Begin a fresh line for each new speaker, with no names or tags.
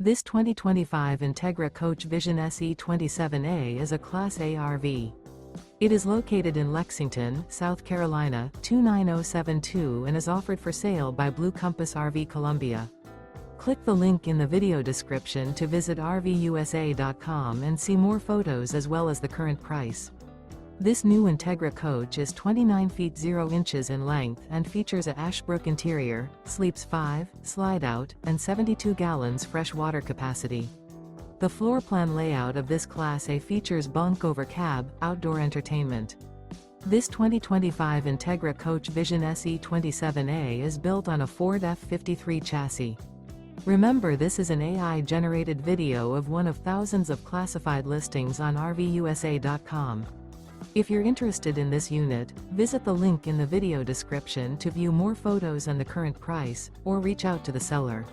This 2025 Entegra Coach Vision SE 27A is a Class A RV. It is located in Lexington, South Carolina, 29072 and is offered for sale by Blue Compass RV Columbia. Click the link in the video description to visit RVUSA.com and see more photos as well as the current price. This new Entegra coach is 29 feet 0 inches in length and features a Ashbrook interior, sleeps 5, slide-out, and 72 gallons fresh water capacity. The floor plan layout of this Class A features Bunk Over Cab, outdoor entertainment. This 2025 Entegra Coach Vision SE 27A is built on a Ford F53 chassis. Remember, this is an AI-generated video of one of thousands of classified listings on RVUSA.com. If you're interested in this unit, visit the link in the video description to view more photos and the current price, or reach out to the seller.